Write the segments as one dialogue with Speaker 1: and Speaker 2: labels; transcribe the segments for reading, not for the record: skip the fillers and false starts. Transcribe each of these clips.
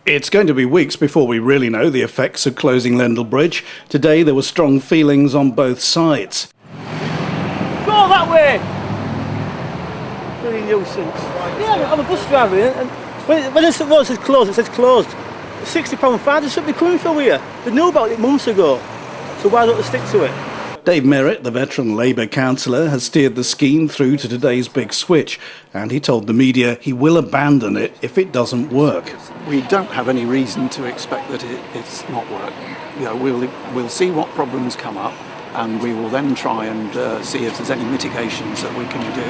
Speaker 1: It's going to be weeks before we really know the effects of closing Lendal Bridge. Today there were strong feelings on both sides.
Speaker 2: Go that way! Bloody nuisance. Yeah, I'm a bus driver and when it says closed, it says closed. £60 fine, they should be coming for here. They knew about it months ago, so why don't they stick to it?
Speaker 1: Dave Merrett, the veteran Labour councillor, has steered the scheme through to today's big switch, and he told the media he will abandon it if it doesn't work.
Speaker 3: We don't have any reason to expect that it's not working. We'll see what problems come up, and we will then try and see if there's any mitigations that we can do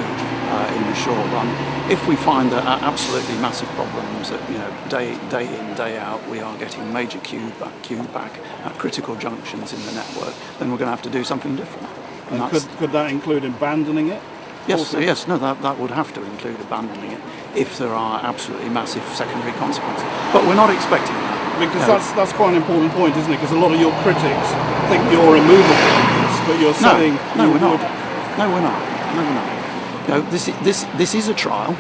Speaker 3: in the short run. If we find that absolutely massive problems that day in, day out, we are getting major queue back at critical junctions in the network, then we're going to have to do something different.
Speaker 1: And could that include abandoning it?
Speaker 3: Yes, that would have to include abandoning it if there are absolutely massive secondary consequences. But we're not expecting that.
Speaker 1: Because that's quite an important point, isn't it? Because a lot of your critics think you're immovable, but you're saying...
Speaker 3: No, we're not. No, we're not. This is a trial.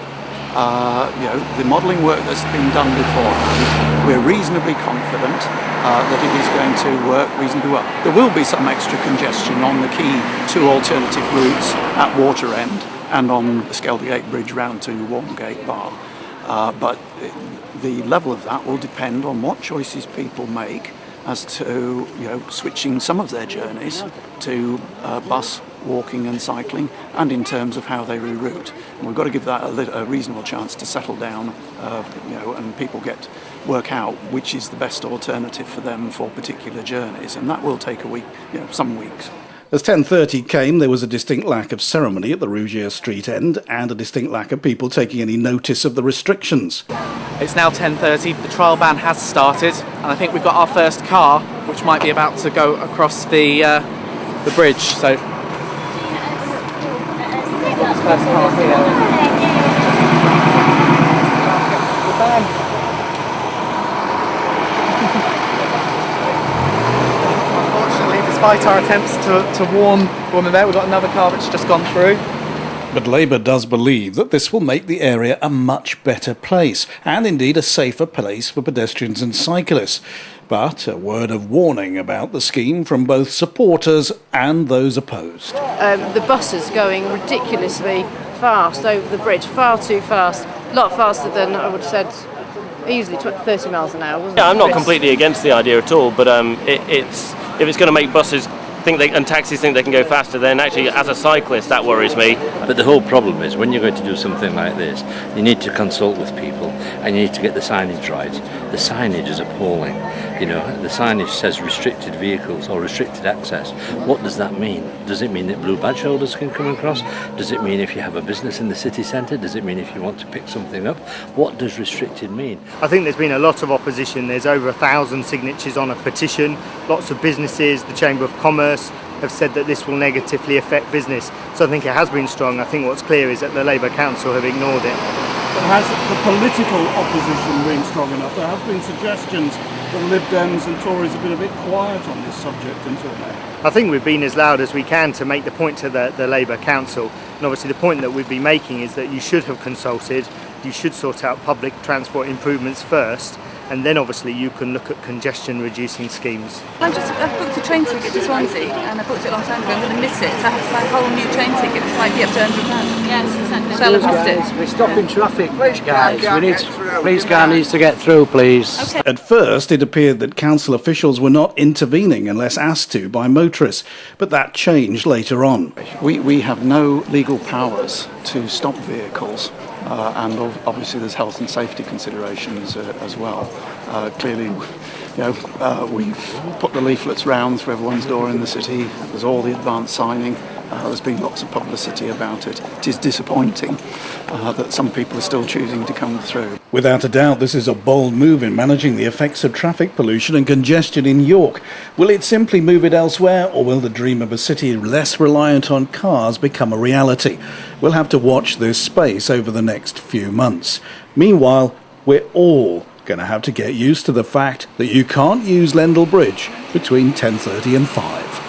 Speaker 3: The modelling work that's been done beforehand, we're reasonably confident that it is going to work reasonably well. There will be some extra congestion on the key two alternative routes at Water End and on the Skeldgate Bridge round to Walmgate Bar. But the level of that will depend on what choices people make as to switching some of their journeys to bus, walking and cycling, and in terms of how they reroute. And we've got to give that a reasonable chance to settle down, and people work out which is the best alternative for them for particular journeys, and that will take a week, some weeks.
Speaker 1: As 10:30 came, there was a distinct lack of ceremony at the Rougier Street end and a distinct lack of people taking any notice of the restrictions.
Speaker 4: It's now 10:30, the trial ban has started, and I think we've got our first car, which might be about to go across the bridge. So, first car here. Despite our attempts to warn the woman there, we've got another car that's just gone through.
Speaker 1: But Labour does believe that this will make the area a much better place, and indeed a safer place for pedestrians and cyclists. But a word of warning about the scheme from both supporters and those opposed.
Speaker 5: The buses going ridiculously fast over the bridge, far too fast, a lot faster than I would have said, easily 30 miles an hour, wasn't it?
Speaker 6: Yeah, I'm not completely against the idea at all, but if it's going to make buses and taxis think they can go faster, then actually as a cyclist that worries me.
Speaker 7: But the whole problem is when you're going to do something like this, you need to consult with people and you need to get the signage right. The signage is appalling. The signage says restricted vehicles or restricted access. What does that mean? Does it mean that blue badge holders can come across? Does it mean if you have a business in the city centre? Does it mean if you want to pick something up? What does restricted mean?
Speaker 2: I think there's been a lot of opposition. There's over 1,000 signatures on a petition. Lots of businesses, the Chamber of Commerce, have said that this will negatively affect business. So I think it has been strong. I think what's clear is that the Labour Council have ignored it.
Speaker 1: But has the political opposition been strong enough? There have been suggestions that Lib Dems and Tories have been a bit quiet on this subject until now.
Speaker 2: I think we've been as loud as we can to make the point to the Labour Council. And obviously the point that we've been making is that you should have consulted, you should sort out public transport improvements first, and then obviously you can look at congestion reducing schemes.
Speaker 8: I've booked a train ticket to Swansea and I booked it a long time ago. I'm going to miss it, so I have to buy a whole new train ticket, which might be up to £100. Yes, exactly. So I've missed it.
Speaker 9: We're stopping traffic, please guys. Please car needs to get through, please.
Speaker 8: Okay.
Speaker 1: At first it appeared that council officials were not intervening unless asked to by motorists, but that changed later on.
Speaker 3: We have no legal powers to stop vehicles. And obviously there's health and safety considerations as well. Clearly, we've put the leaflets round through everyone's door in the city. There's all the advance signing. There's been lots of publicity about it. It is disappointing that some people are still choosing to come through.
Speaker 1: Without a doubt, this is a bold move in managing the effects of traffic pollution and congestion in York. Will it simply move it elsewhere, or will the dream of a city less reliant on cars become a reality? We'll have to watch this space over the next few months. Meanwhile, we're all going to have to get used to the fact that you can't use Lendal Bridge between 10:30 and 5.